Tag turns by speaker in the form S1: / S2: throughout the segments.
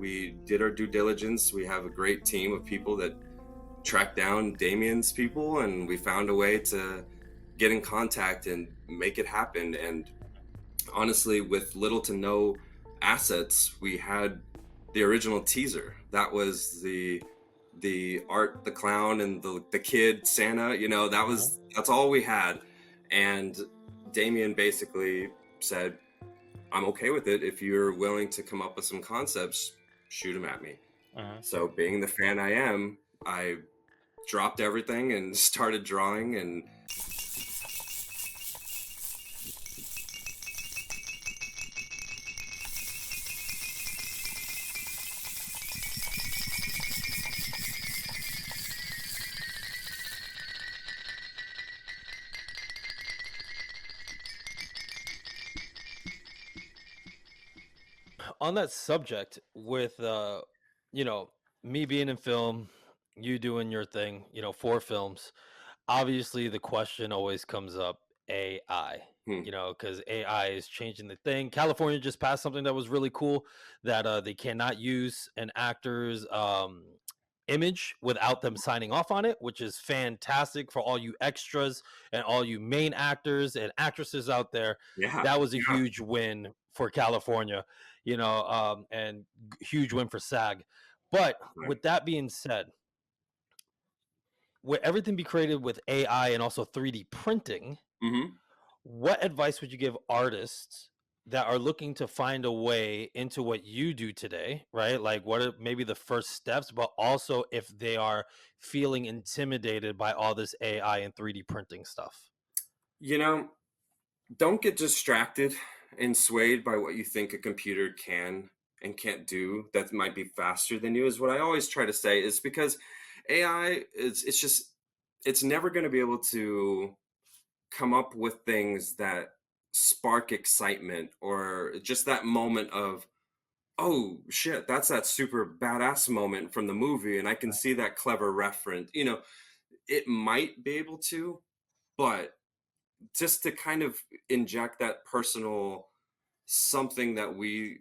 S1: we did our due diligence. We have a great team of people that tracked down Damien's people, and we found a way to get in contact and make it happen. And honestly, with little to no assets, we had the original teaser. That was the art, the clown, and the kid Santa. That's all we had. And Damien basically said, I'm okay with it. If you're willing to come up with some concepts, shoot them at me. So being the fan I am, I dropped everything and started drawing. And
S2: On that subject, with you know, me being in film, you doing your thing, for films, obviously the question always comes up: AI.
S1: hmm,
S2: Because AI is changing the thing. California just passed something that was really cool, that they cannot use an actor's image without them signing off on it, which is fantastic for all you extras and all you main actors and actresses out there.
S1: yeah,
S2: That was a
S1: yeah,
S2: huge win for California, and huge win for SAG. But
S1: right.
S2: with that being said, with everything be created with AI and also 3D printing,
S1: Hmm.
S2: what advice would you give artists that are looking to find a way into what you do today, right? Like, what are maybe the first steps, but also if they are feeling intimidated by all this AI and 3D printing stuff?
S1: You know, don't get distracted and swayed by what you think a computer can and can't do that might be faster than you, is what I always try to say. Is because AI is it's just it's never going to be able to come up with things that spark excitement or just that moment of, oh shit, that's that super badass moment from the movie and I can see that clever reference. It might be able to, but just to kind of inject that personal something that we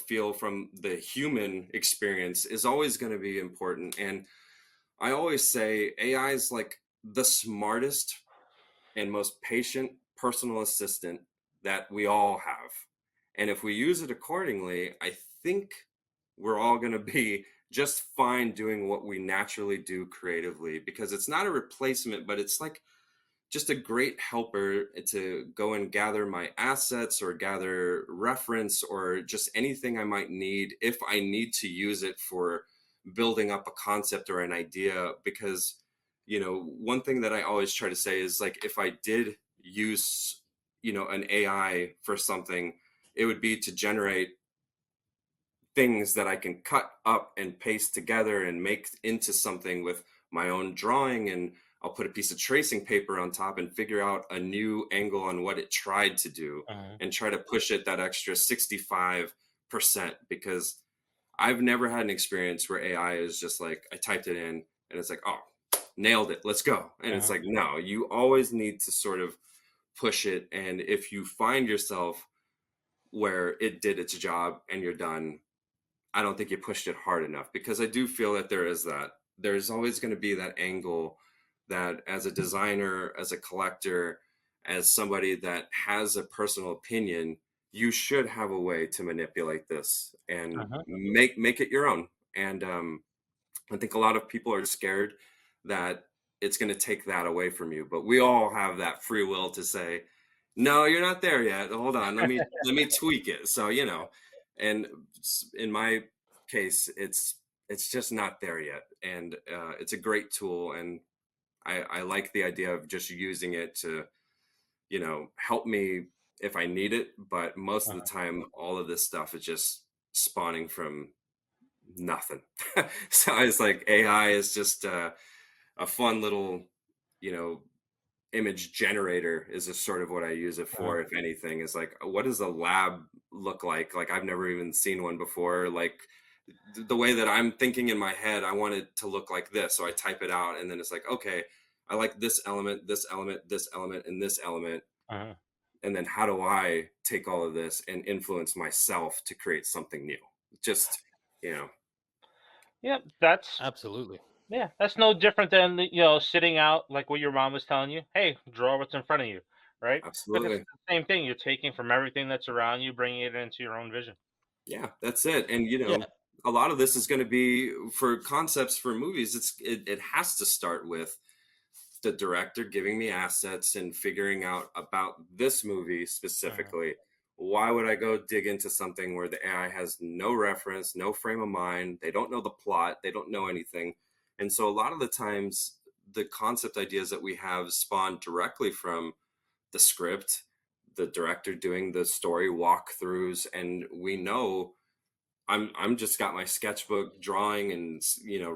S1: feel from the human experience is always going to be important. And I always say AI is like the smartest and most patient personal assistant that we all have. And if we use it accordingly, I think we're all going to be just fine doing what we naturally do creatively, because it's not a replacement, but it's like just a great helper to go and gather my assets or gather reference or just anything I might need if I need to use it for building up a concept or an idea. Because, one thing that I always try to say is like, if I did use, an AI for something, it would be to generate things that I can cut up and paste together and make into something with my own drawing. And I'll put a piece of tracing paper on top and figure out a new angle on what it tried to do
S2: Mhm.
S1: and try to push it that extra 65%. Because I've never had an experience where AI is just like, I typed it in and it's like, oh, nailed it, let's go. And it's
S2: Uh-huh.
S1: like, no, you always need to sort of push it. And if you find yourself where it did its job and you're done, I don't think you pushed it hard enough, because I do feel that there's always going to be that angle that as a designer, as a collector, as somebody that has a personal opinion, you should have a way to manipulate this and
S2: Uh-huh.
S1: make it your own. And I think a lot of people are scared that it's going to take that away from you, but we all have that free will to say, no, you're not there yet. Hold on, let me tweak it. So, and in my case, it's just not there yet. And it's a great tool, and I like the idea of just using it to, help me if I need it. But most of the
S2: Uh-huh.
S1: time, all of this stuff is just spawning from nothing. So it's like AI is just a fun little, you know, image generator is just sort of what I use it
S2: Uh-huh.
S1: for. If anything, is like, what does a lab look like? Like, I've never even seen one before. Like, the way that I'm thinking in my head, I want it to look like this. So I type it out, and then it's like, okay, I like this element, this element, this element, and this element.
S2: Uh-huh.
S1: And then how do I take all of this and influence myself to create something new? Just you know.
S3: Yeah, that's
S2: Absolutely.
S3: yeah, that's no different than sitting out like what your mom was telling you. Hey, draw what's in front of you, right? But it's
S1: Absolutely.
S3: the same thing. You're taking from everything that's around you, bringing it into your own vision.
S1: Yeah, that's it. And
S2: Yeah.
S1: a lot of this is going to be for concepts for movies. It has to start with the director giving me assets and figuring out about this movie
S3: Mhm,
S1: specifically. Why would I go dig into something where the AI has no reference, no frame of mind? They don't know the plot, they don't know anything. And so a lot of the times the concept ideas that we have spawn directly from the script, the director doing the story walkthroughs, and we know I'm just got my sketchbook drawing and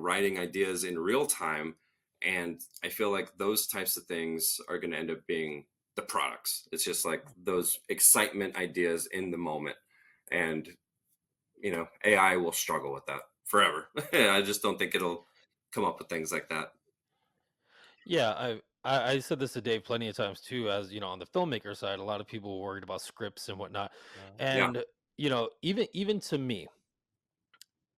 S1: writing ideas in real time, and I feel like those types of things are going to end up being the products. It's just like those excitement ideas in the moment, and AI will struggle with that forever. I just don't think it'll come up with things like that.
S2: Yeah, I said this to Dave plenty of times too. As you know, on the filmmaker side, a lot of people were worried about scripts and whatnot,
S3: mhm,
S1: Yeah,
S2: and even to me,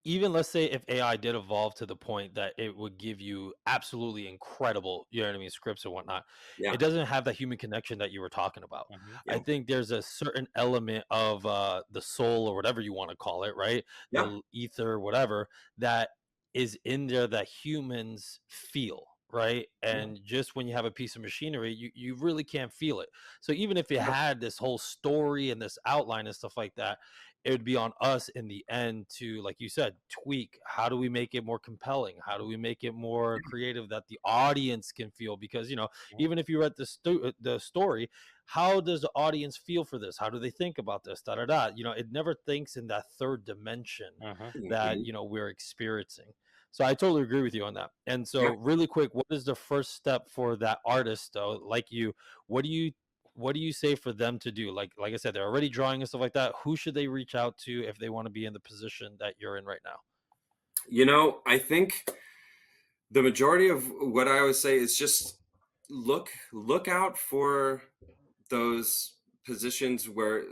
S2: even let's say if AI did evolve to the point that it would give you absolutely incredible, you know what I mean, scripts and whatnot,
S1: yeah,
S2: it doesn't have that human connection that you were talking about.
S3: mhm,
S2: I
S1: yeah,
S2: think there's a certain element of the soul or whatever you want to call it, right?
S1: yeah,
S2: Ether, whatever, that is in there that humans feel. Right.
S1: yeah,
S2: And just when you have a piece of machinery, you really can't feel it. So even if it
S1: yeah,
S2: had this whole story and this outline and stuff like that, it would be on us in the end to, like you said, tweak. How do we make it more compelling? How do we make it more creative that the audience can feel? Because
S3: mhm,
S2: even if you read the story, how does the audience feel for this? How do they think about this? Da da da. It never thinks in that third dimension
S3: mhm.
S2: that
S1: mhm,
S2: we're experiencing. So I totally agree with you on that. And
S1: yeah.
S2: so, really quick, what is the first step for that artist, though? Like you, what do you say for them to do? Like I said, they're already drawing and stuff like that. Who should they reach out to if they want to be in the position that you're in right now?
S1: I think the majority of what I always say is just look out for those positions where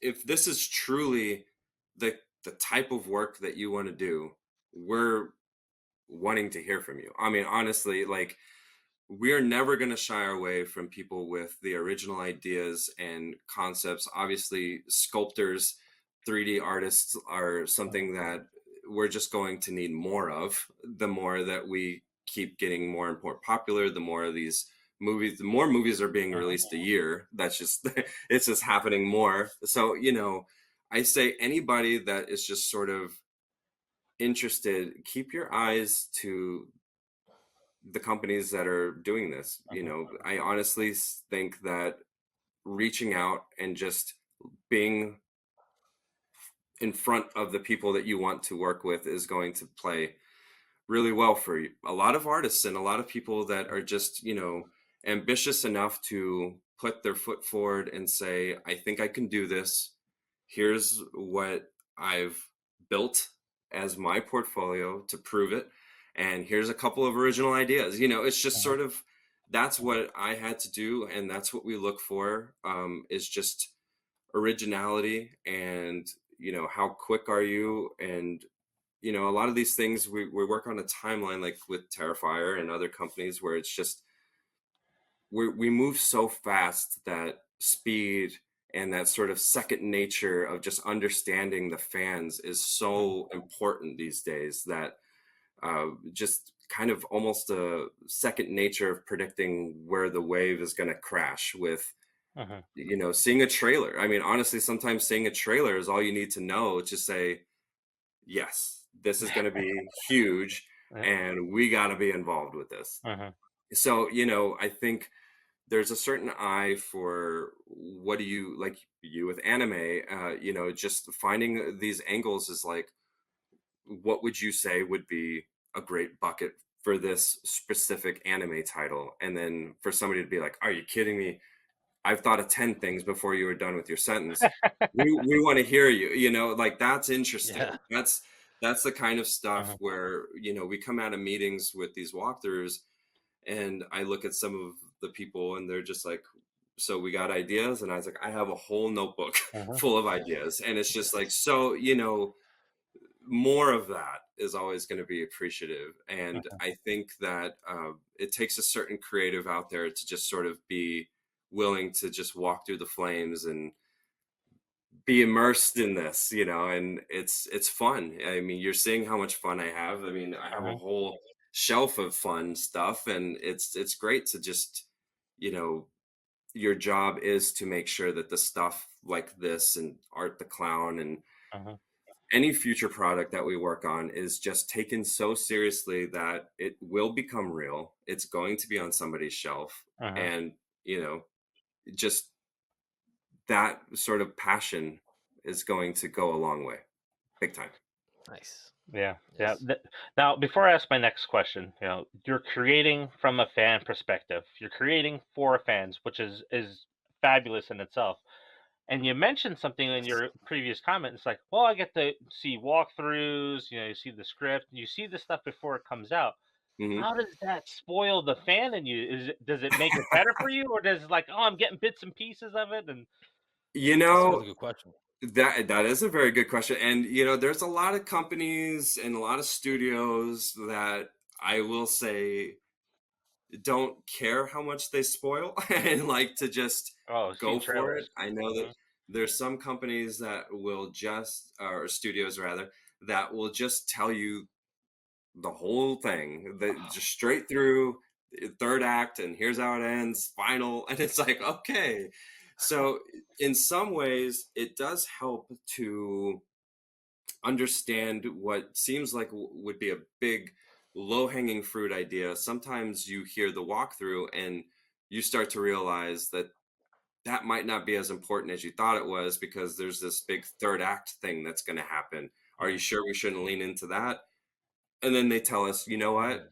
S1: if this is truly the type of work that you want to do, we're wanting to hear from you. I mean, honestly, like we're never going to shy away from people with the original ideas and concepts. Obviously, sculptors, 3D artists are something that we're just going to need more of. The more that we keep getting more and more popular, the more of these movies, the more movies are being
S3: Mhm,
S1: released a year. That's just, it's just happening more. So, I say anybody that is just sort of interested, keep your eyes to the companies that are doing this.
S3: mhm,
S1: I honestly think that reaching out and just being in front of the people that you want to work with is going to play really well for a lot of artists and a lot of people that are just, ambitious enough to put their foot forward and say, I think I can do this. Here's what I've built as my portfolio to prove it. And here's a couple of original ideas. It's just
S3: mhm,
S1: sort of that's what I had to do. And that's what we look for, is just originality and, how quick are you? And a lot of these things we work on a timeline like with Terrifier and other companies where it's just we move so fast that speed and that sort of second nature of just understanding the fans is
S3: mhm,
S1: so important these days that just kind of almost a second nature of predicting where the wave is going to crash with
S3: mhm.
S1: seeing a trailer. I mean, honestly, sometimes seeing a trailer is all you need to know to say yes, this is going to be huge
S3: Yeah,
S1: and we got to be involved with this.
S3: mhm,
S1: So, I think there's a certain eye for what do you like you with anime, just finding these angles is like, what would you say would be a great bucket for this specific anime title? And then for somebody to be like, are you kidding me? I've thought of 10 things before you were done with your sentence. We want to hear you, like that's
S2: Yeah.
S1: interesting. That's the kind of stuff
S3: mhm,
S1: where, we come out of meetings with these walkthroughs and I look at some of the people and they're just like, so we got ideas. And I was like, I have a whole notebook
S3: mhm,
S1: full of ideas. And it's just like, so, more of that is always going to be appreciative. And
S3: Mhm.
S1: I think that it takes a certain creative out there to just sort of be willing to just walk through the flames and be immersed in this, and it's fun. I mean, you're seeing how much fun I have. I mean, I have a
S3: Mhm.
S1: whole shelf of fun stuff, and it's great to just, you know, your job is to make sure that the stuff like this and Art the Clown and
S3: Mhm.
S1: any future product that we work on is just taken so seriously that it will become real. It's going to be on somebody's shelf.
S3: Mhm.
S1: And, just that sort of passion is going to go a long way, big time.
S2: Nice.
S3: Yeah, yeah.
S2: Yes.
S3: Now, before I ask my next question, you're creating from a fan perspective. You're creating for fans, which is fabulous in itself. And you mentioned something in
S2: Yes.
S3: your previous comment. It's like, well, I get to see walkthroughs. You see the script. You see the stuff before it comes out.
S1: Hmm.
S3: How does that spoil the fan in you? Does it make it better for you, or does it like, oh, I'm getting bits and pieces of it? And
S1: You
S2: That's a
S1: know,
S2: really good question.
S1: that is a very good question. And there's a lot of companies and a lot of studios that I will say don't care how much they spoil and like to just
S3: oh, I've
S1: go
S3: seen
S1: for it.
S3: trailers.
S1: I know that
S3: Hmm.
S1: there's some companies that will just, or studios rather, that will just tell you the whole thing, that just straight through third act, and here's how it ends, final, and it's like, okay. So in some ways, it does help to understand what seems like would be a big low-hanging fruit idea. Sometimes you hear the walkthrough and you start to realize that that might not be as important as you thought it was, because there's this big third act thing that's going to happen. Are you
S3: Hmm.
S1: sure we shouldn't lean into that? And then they tell us, you know what,
S2: Mm.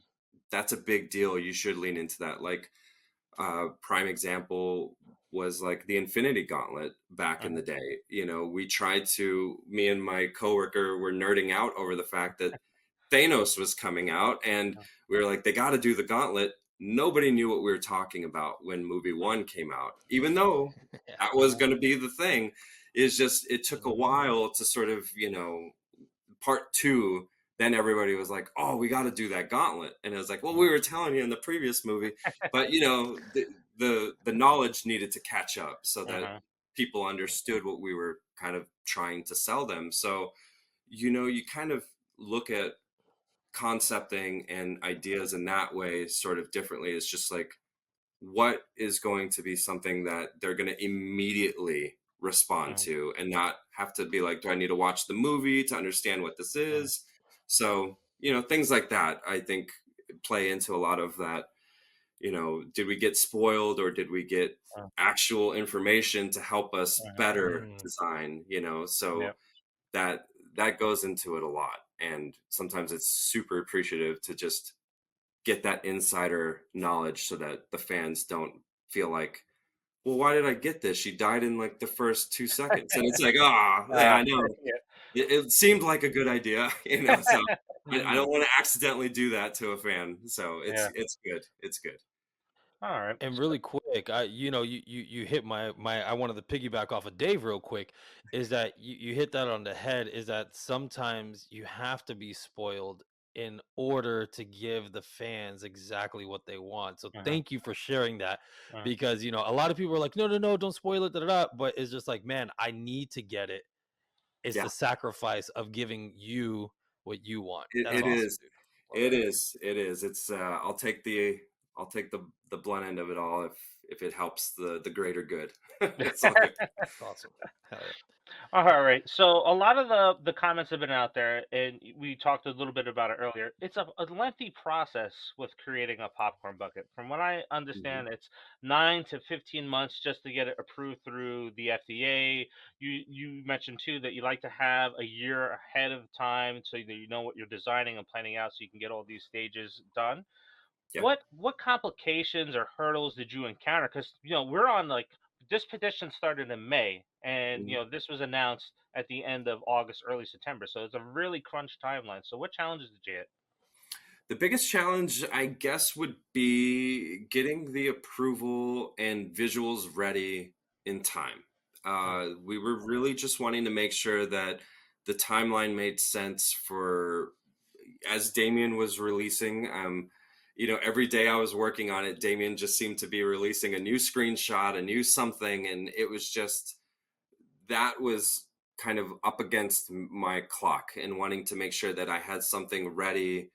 S1: that's a big deal, you should lean into that. Like, prime example was like the Infinity Gauntlet back in the
S3: Hmm.
S1: day. We tried to, me and my coworker were nerding out over the fact that Thanos was coming out, and we were like, they got to do the Gauntlet. Nobody knew what we were talking about when movie one came out, even though
S2: Yeah.
S1: that was going to be the thing. Is just, it took a
S2: Mhm.
S1: while to sort of, part two, then everybody was like, oh, we got to do that Gauntlet. And it was like, well, we
S3: Hmm.
S1: were telling you in the previous movie. But the knowledge needed to catch up so that
S3: Hmm.
S1: people understood what we were kind of trying to sell them. So you kind of look at concepting and ideas in that way sort of differently. It's just like, what is going to be something that they're going to immediately respond
S3: Hmm.
S1: to and not have to be like, do I need to watch the movie to understand what this is? So, things like that, I think, play into a lot of that. Did we get spoiled, or did we get actual information to help us
S3: Hmm.
S1: better
S2: Mm.
S1: design? So
S3: Yeah.
S1: that that goes into it a lot. And sometimes it's super appreciative to just get that insider knowledge so that the fans don't feel like, well, why did I get this? She died in like the first 2 seconds. And it's like, yeah, I know.
S3: Yeah.
S1: It seemed like a good idea, so I
S2: Mm.
S1: don't want to accidentally do that to a fan. So it's
S3: Yeah.
S1: it's good. It's good.
S3: All right.
S2: And really quick, you hit my I wanted to piggyback off of Dave real quick. Is that you hit that on the head? Is that sometimes you have to be spoiled in order to give the fans exactly what they want. So
S3: Hmm.
S2: thank you for sharing that,
S3: Hmm.
S2: because a lot of people are like, no, no, no, don't spoil it, da, da, da. But it's just like, man, I need to get it. It's
S1: Yeah,
S2: the sacrifice of giving you what you want. That's
S1: it
S2: awesome,
S1: is.
S2: dude. Love
S1: It
S2: that.
S1: is. It is. It's I'll take the blunt end of it all if it helps the greater good. It's all good.
S2: It's awesome. Hell yeah.
S3: All right. So a lot of the comments have been out there, and we talked a little bit about it earlier. It's a lengthy process with creating a popcorn bucket. From what I
S1: Mhm.
S3: understand, it's 9 to 15 months just to get it approved through the FDA. You mentioned too that you like to have a year ahead of time so that you know what you're designing and planning out, so you can get all these stages done.
S1: Yeah.
S3: What complications or hurdles did you encounter? Because we're on like this petition started in May, and
S1: Mhm.
S3: this was announced at the end of August, early September. So it's a really crunch timeline. So what challenges did you hit?
S1: The biggest challenge, I guess, would be getting the approval and visuals ready in time.
S3: Mm.
S1: We were really just wanting to make sure that the timeline made sense for as Damien was releasing. Every day I was working on it, Damien just seemed to be releasing a new screenshot, a new something, and it was just that was kind of up against my clock and wanting to make sure that I had something ready.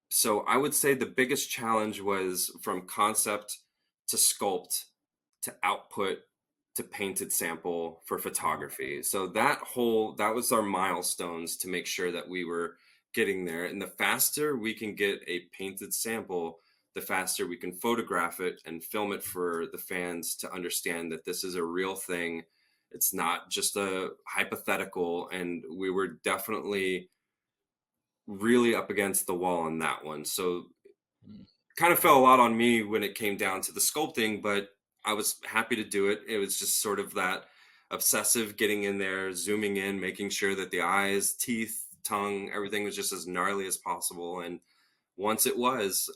S1: So I would say the biggest challenge was from concept to sculpt to output to painted sample for photography. So that was our milestones to make sure that we were getting there. And the faster we can get a painted sample, the faster we can photograph it and film it for the fans to understand that this is a real thing. It's not just a hypothetical. And we were definitely really up against the wall on that one. So kind of fell a lot on me when it came down to the sculpting, but I was happy to do it. It was just sort of that obsessive getting in there, zooming in, making sure that the eyes, teeth, tongue, everything was just as gnarly as possible. And once it was,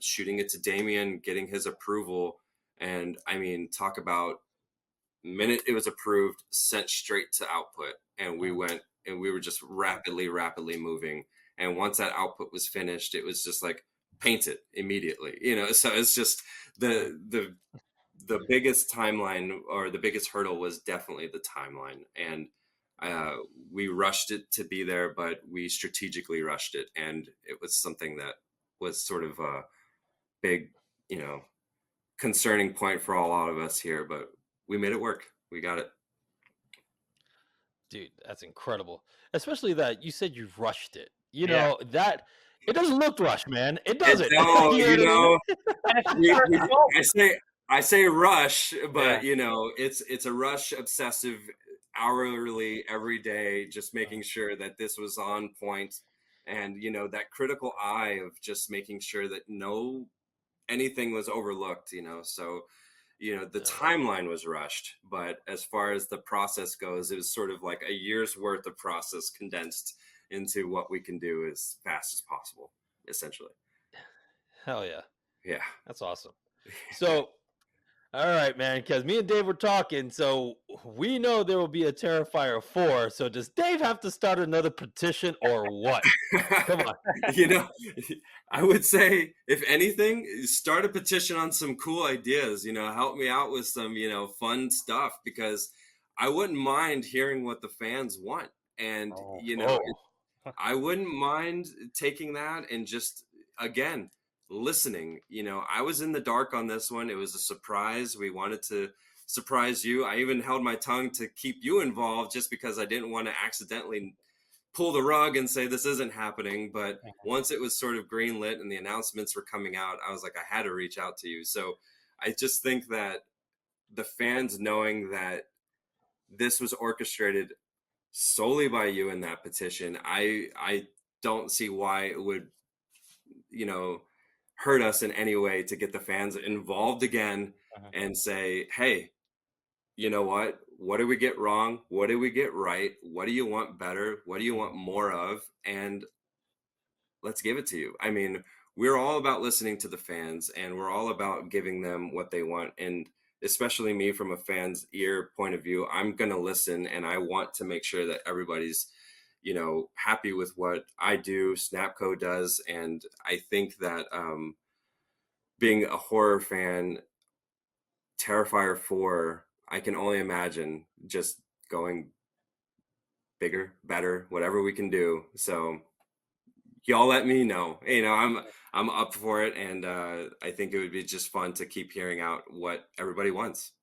S1: shooting it to Damien, getting his approval, and I mean, talk about minute it was approved, sent straight to output, and we went and we were just rapidly moving. And once that output was finished, it was just like paint it immediately, so it's just the biggest timeline or the biggest hurdle was definitely the timeline. And we rushed it to be there, but we strategically rushed it, and it was something that was sort of a big concerning point for a lot of us here, but we made it work. We got it.
S2: Dude, that's incredible. Especially that you said you rushed it.
S3: Yeah.
S2: That it doesn't look rushed, man. It doesn't.
S1: No,
S2: You know what I mean?
S3: And it's well,
S1: I say rush, but
S3: yeah.
S1: it's a rush obsessive hourly every day, just making sure that this was on point, and that critical eye of just making sure that anything was overlooked, so the
S2: Yeah.
S1: timeline was rushed, but as far as the process goes, it was sort of like a year's worth of process condensed into what we can do as fast as possible, essentially.
S2: Hell yeah.
S1: Yeah.
S2: That's awesome. So, all right, man, because me and Dave were talking, so we know there will be a Terrifier 4. So does Dave have to start another petition or what? Come on.
S1: you know I would say, if anything, start a petition on some cool ideas, help me out with some fun stuff, because I wouldn't mind hearing what the fans want. And
S2: Oh.
S1: I wouldn't mind taking that and just, again, listening. I was in the dark on this one. It was a surprise. We wanted to surprise you. I even held my tongue to keep you involved, just because I didn't want to accidentally pull the rug and say this isn't happening. But once it was sort of greenlit and the announcements were coming out, I was like, I had to reach out to you. So I just think that the fans knowing that this was orchestrated solely by you in that petition, I don't see why it would hurt us in any way to get the fans involved again and say, hey, you know what did we get wrong? What did we get right? What do you want better? What do you want more of? And let's give it to you. I mean, we're all about listening to the fans, and we're all about giving them what they want. And especially me, from a fan's ear point of view, I'm going to listen, and I want to make sure that everybody's, happy with what I do, Snapco does. And I think that being a horror fan, Terrifier 4, I can only imagine just going bigger, better, whatever we can do. So y'all let me know. I'm up for it, and I think it would be just fun to keep hearing out what everybody wants.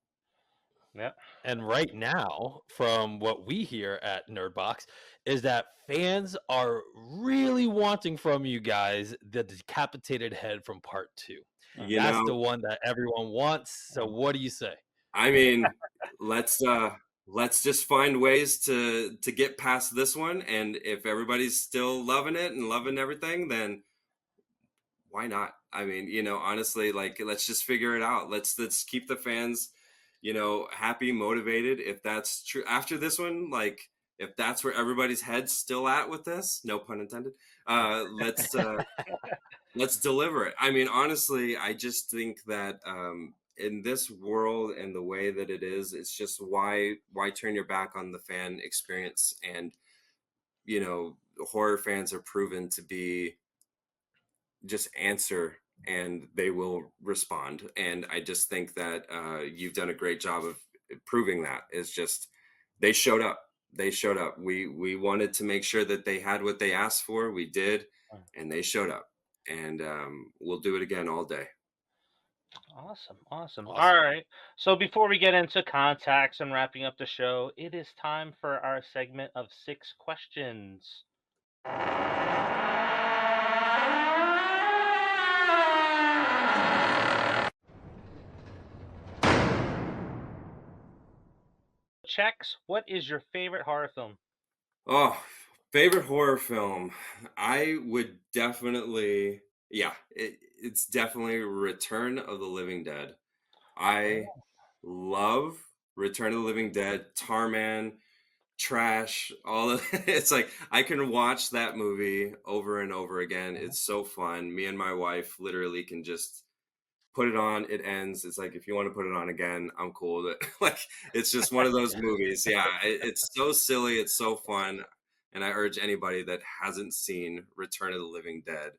S3: Yeah.
S2: And right now, from what we hear at Nerdbox, is that fans are really wanting from you guys the decapitated head from part 2. That's the one that everyone wants. So what do you say?
S1: I mean, let's just find ways to get past this one, and if everybody's still loving it and loving everything, then why not? I mean, honestly, like, let's just figure it out. Let's keep the fans, happy, motivated. If that's true after this one, like, if that's where everybody's head's still at with this, no pun intended, let's deliver it. I mean, honestly, I just think that in this world and the way that it is, it's just why turn your back on the fan experience? And horror fans are proven to be just answer, and they will respond. And I just think that you've done a great job of proving that. It's just they showed up. They showed up. We wanted to make sure that they had what they asked for. We did, and they showed up. And we'll do it again all day.
S3: Awesome. All right. So before we get into contacts and wrapping up the show, it is time for our segment of 6 questions. Chex, what is your favorite horror film?
S1: Oh, favorite horror film. I would definitely, it's definitely Return of the Living Dead. I love Return of the Living Dead, Tarman, Trash, all of it's like I can watch that movie over and over again. It's so fun. Me and my wife literally can just put it on, it ends. It's like if you want to put it on again, I'm cool with it. Like it's just one of those movies. Yeah, it's so silly, it's so fun. And I urge anybody that hasn't seen Return of the Living Dead,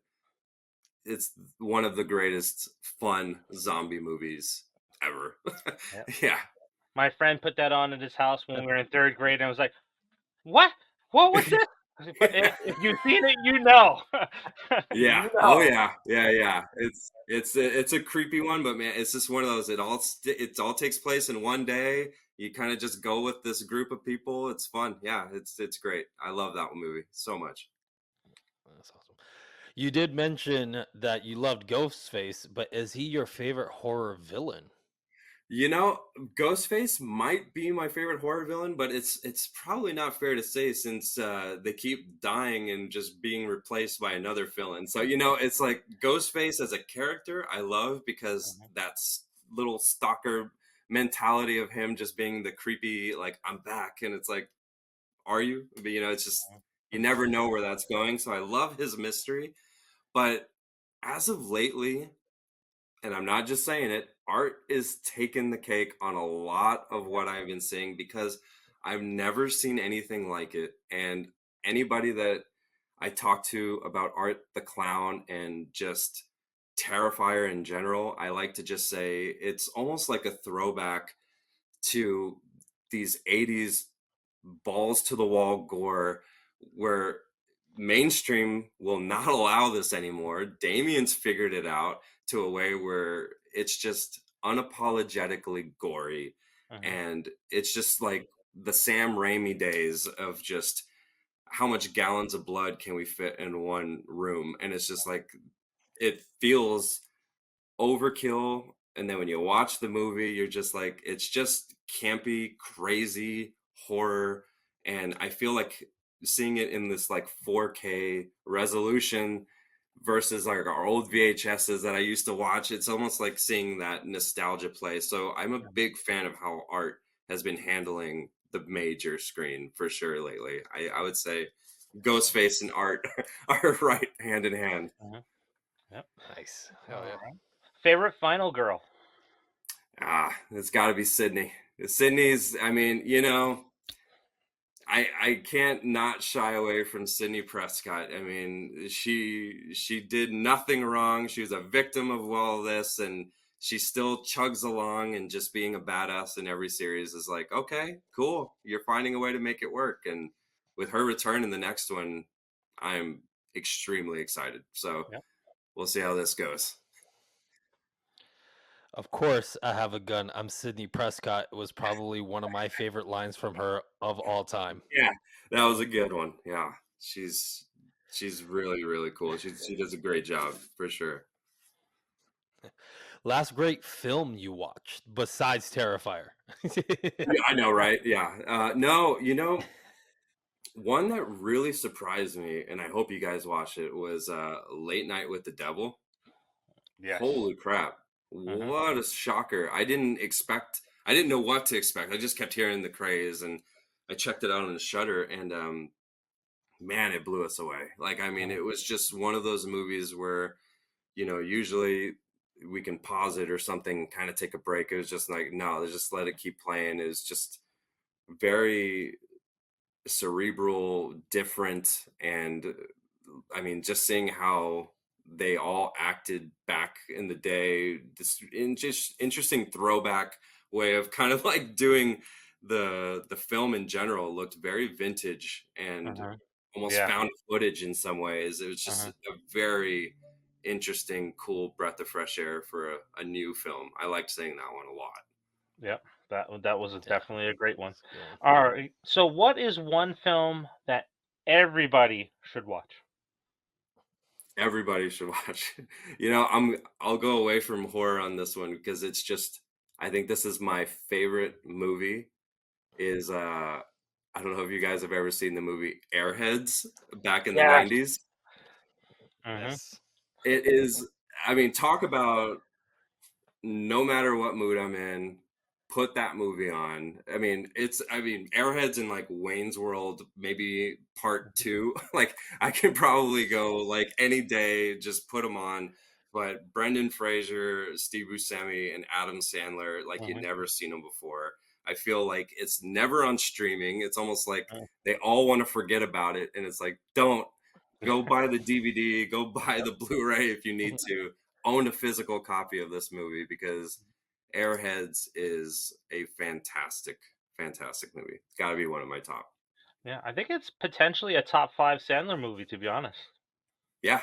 S1: it's one of the greatest fun zombie movies ever.
S3: Yep.
S1: Yeah.
S3: My friend put that on at his house when we were in 3rd grade, and I was like, "What? What was this?" I said, "But if you've seen it, you know."
S1: Yeah.
S3: You
S1: Oh
S3: know.
S1: yeah. Yeah. It's a creepy one, but man, it's just one of those. It all takes place in one day. You kind of just go with this group of people. It's fun. Yeah. It's great. I love that movie so much.
S2: That's awesome. You did mention that you loved Ghostface, but is he your favorite horror villain?
S1: Ghostface might be my favorite horror villain, but it's probably not fair to say since they keep dying and just being replaced by another villain. So it's like Ghostface as a character I love because that's little stalker mentality of him just being the creepy, like I'm back, and it's like, are you? But it's just you never know where that's going. So I love his mystery, but as of lately, and I'm not just saying it, art is taking the cake on a lot of what I've been seeing because I've never seen anything like it. And anybody that I talk to about Art the Clown and just Terrifier in general, I like to just say it's almost like a throwback to these 80s balls to the wall gore where mainstream will not allow this anymore. Damien's figured it out to a way where it's just unapologetically gory. And it's just like the Sam Raimi days of just how much gallons of blood can we fit in one room. And it's just like it feels overkill. And then when you watch the movie, you're just like, it's just campy, crazy horror. And I feel like seeing it in this like 4K resolution versus like our old VHSs that I used to watch, it's almost like seeing that nostalgia play. So I'm a big fan of how Art has been handling the major screen for sure lately. I would say Ghostface and Art are right hand in hand.
S3: Yep.
S2: Nice. Hell yeah.
S3: Favorite final girl?
S1: It's got to be Sydney. Sydney's, I mean, I can't not shy away from Sydney Prescott. I mean, she did nothing wrong. She was a victim of all this, and she still chugs along, and just being a badass in every series is like, okay, cool. You're finding a way to make it work. And with her return in the next one, I'm extremely excited. So we'll see how this goes.
S2: Of course, I have a gun. I'm Sydney Prescott. It was probably one of my favorite lines from her of all time.
S1: Yeah, that was a good one. Yeah, she's really really cool. She does a great job for sure.
S2: Last great film you watched besides Terrifier?
S1: Yeah, I know, right? Yeah. No, one that really surprised me, and I hope you guys watched it, was Late Night with the Devil.
S3: Yes.
S1: Holy crap! What a shocker! I didn't know what to expect. I just kept hearing the craze, and I checked it out on the Shutter, and man, it blew us away. Like, I mean, it was just one of those movies where, usually we can pause it or something, kind of take a break. It was just like, no, just let it keep playing. It was just very cerebral, different, and I mean, just seeing how they all acted back in the day, this just interesting throwback way of kind of like doing the film in general looked very vintage and
S3: Hmm.
S1: almost
S3: Yeah.
S1: found footage in some ways. It was just
S3: Hmm.
S1: a very interesting, cool breath of fresh air for a new film. I liked seeing that one a lot.
S3: Yeah. That was
S2: Yeah,
S3: definitely a great one.
S2: it's a good one.
S3: All right. So, what is one film that everybody should watch?
S1: Everybody should watch. I'll go away from horror on this one because it's just I think this is my favorite movie is I don't know if you guys have ever seen the movie Airheads back in the
S3: Yes.
S1: 90s.
S3: Hmm.
S2: Yes.
S1: It is I mean, talk about no matter what mood I'm in, put that movie on. I mean, Airheads and like Wayne's World, maybe part two. Like, I can probably go like any day, just put them on. But Brendan Fraser, Steve Buscemi, and Adam Sandler, like you'd
S3: Hmm.
S1: never seen them before. I feel like it's never on streaming. It's almost like
S3: Hmm.
S1: they all want to forget about it. And it's like, don't go buy the DVD, go buy the Blu-ray if you need to own a physical copy of this movie because Airheads is a fantastic, fantastic movie. It's got to be one of my top.
S3: Yeah, I think it's potentially a top five Sandler movie, to be honest.
S1: Yeah,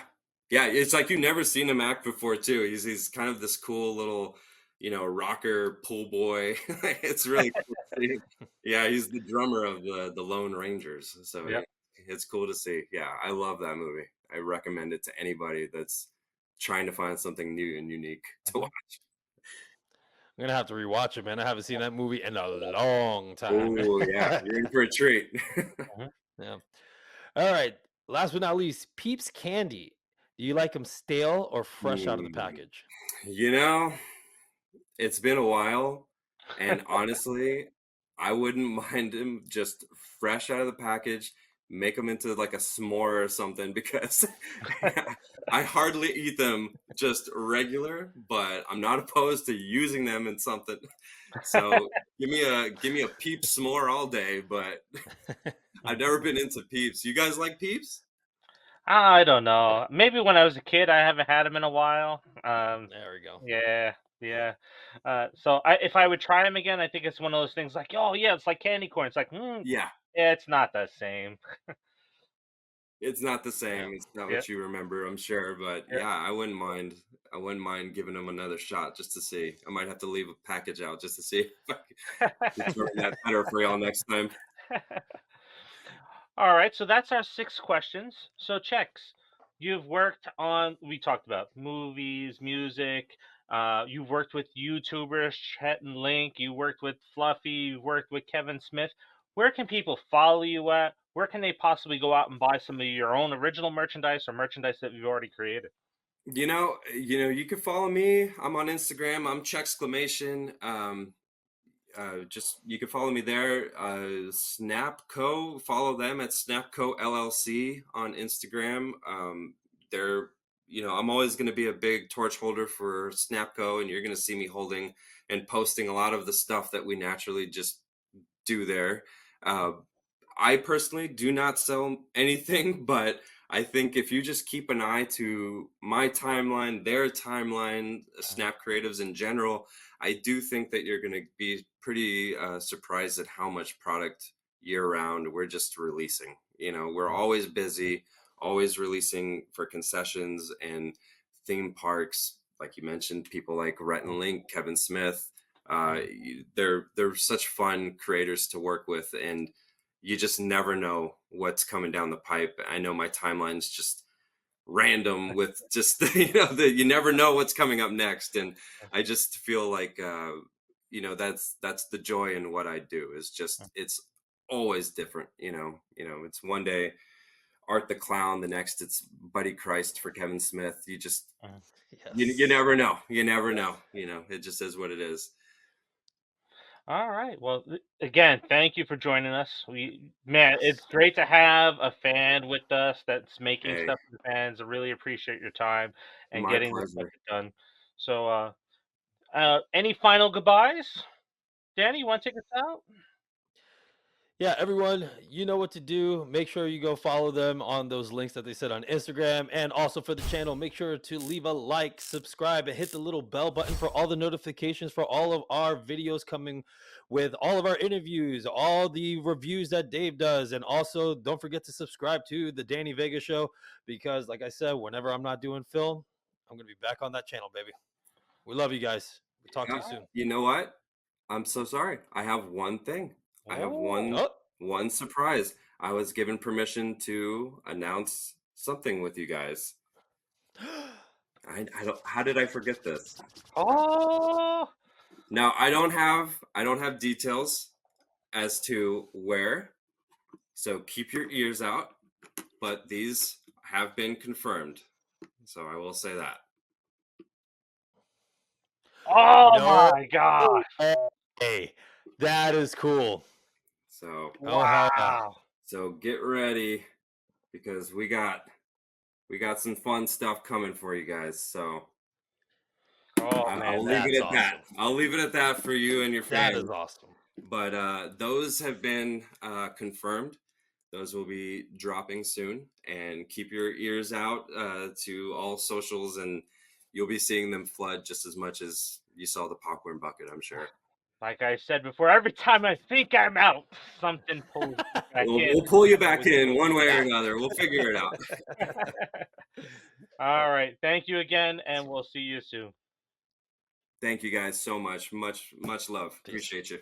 S1: yeah. It's like you've never seen him act before too. He's kind of this cool little, rocker pool boy. It's really cool to see. Yeah, he's the drummer of the Lone Rangers, so
S3: Yeah.
S1: it's cool to see. Yeah, I love that movie. I recommend it to anybody that's trying to find something new and unique to
S3: Hmm.
S1: watch.
S2: I'm gonna have to rewatch it, man. I haven't seen that movie in a long time.
S1: Oh yeah, you're in for a treat.
S3: Hmm.
S2: Yeah. All right. Last but not least, Peeps candy. Do you like them stale or fresh out of the
S1: Mm,
S2: package?
S1: you know, it's been a while, and honestly, I wouldn't mind them just fresh out of the package, make them into like a s'more or something because I hardly eat them just regular, but I'm not opposed to using them in something. So give me a peep s'more all day, but I've never been into peeps. You guys like peeps?
S3: I don't know. Maybe when I was a kid, I haven't had them in a while.
S2: There we go.
S3: Yeah, yeah. So if I would try them again, I think it's one of those things like, oh yeah, it's like candy corn. It's like,
S1: Yeah,
S3: yeah, it's not the same.
S1: it's not the
S2: Yeah.
S1: same. It's not
S3: Yeah,
S1: what you remember, I'm sure. But
S3: yeah.
S1: yeah, I wouldn't mind. I wouldn't mind giving them another shot just to see. I might have to leave a package out just to see if I can determine that better for y'all next time.
S3: All right, so that's our six questions. So checks. You've worked on. We talked about movies, music. You've worked with YouTubers, Chet and Link. You worked with Fluffy. You worked with Kevin Smith. Where can people follow you at? Where can they possibly go out and buy some of your own original merchandise or merchandise that you've already created?
S1: You can follow me. I'm on Instagram. I'm Chexclamation. Just you can follow me there. Snapco, follow them at Snapco LLC on Instagram. They're, I'm always going to be a big torch holder for Snapco, and you're going to see me holding and posting a lot of the stuff that we naturally just do there. Uh, I personally do not sell anything, but I think if you just keep an eye to my timeline, their timeline, Snap Creatives in general, I do think that you're going to be pretty surprised at how much product year round we're just releasing. We're always busy, always releasing for concessions and theme parks. Like you mentioned, people like Rhett and Link, Kevin Smith. They're such fun creators to work with, and you just never know what's coming down the pipe. I know my timeline's just random with just you never know what's coming up next, and I just feel like that's the joy in what I do is just it's always different. It's one day Art the Clown, the next it's Buddy Christ for Kevin Smith. You just you
S2: Yes.
S1: never know. You never know. It just is what it is.
S3: All right. Well, again, thank you for joining us. Man, it's
S2: Yes.
S3: great to have a fan with us that's making
S1: Hey,
S3: stuff for the fans. I really appreciate your time and
S1: my
S3: getting this stuff
S1: pleasure.
S3: done. So, any final goodbyes? Danny, you want to take us out?
S2: Yeah, everyone, you know what to do. Make sure you go follow them on those links that they said on Instagram. And also for the channel, make sure to leave a like, subscribe, and hit the little bell button for all the notifications for all of our videos coming with all of our interviews, all the reviews that Dave does. And also, don't forget to subscribe to the Danny Vega Show because, like I said, whenever I'm not doing film, I'm going to be back on that channel, baby. We love you guys. We'll talk to you soon.
S1: You know what? I'm so sorry. I have one thing. I have
S3: Oh.
S1: one surprise. I was given permission to announce something with you guys. I don't. How did I forget this?
S3: Oh.
S1: Now I don't have details as to where. So keep your ears out. But these have been confirmed. So I will say that.
S3: Oh
S2: No
S3: my God.
S2: way. That is cool.
S1: So
S2: Oh, hell yeah.
S3: Wow.
S1: so get ready because we got some fun stuff coming for you guys. So
S3: Oh man.
S1: I'll leave it
S2: That's
S1: at that.
S2: awesome.
S1: I'll leave it at that for you and your
S2: That
S1: fans.
S2: is awesome.
S1: But those have been confirmed. Those will be dropping soon, and keep your ears out to all socials, and you'll be seeing them flood just as much as you saw the popcorn bucket, I'm sure.
S3: Like I said before, every time I think I'm out, something pulls me back in.
S1: We'll pull you back
S2: Always
S1: in
S2: pulls
S1: one
S2: you
S1: way or
S2: back.
S1: another. We'll figure it out.
S3: All right. Thank you again, and we'll see you soon.
S1: Thank you guys so much. Much love.
S2: Peace.
S1: Appreciate you.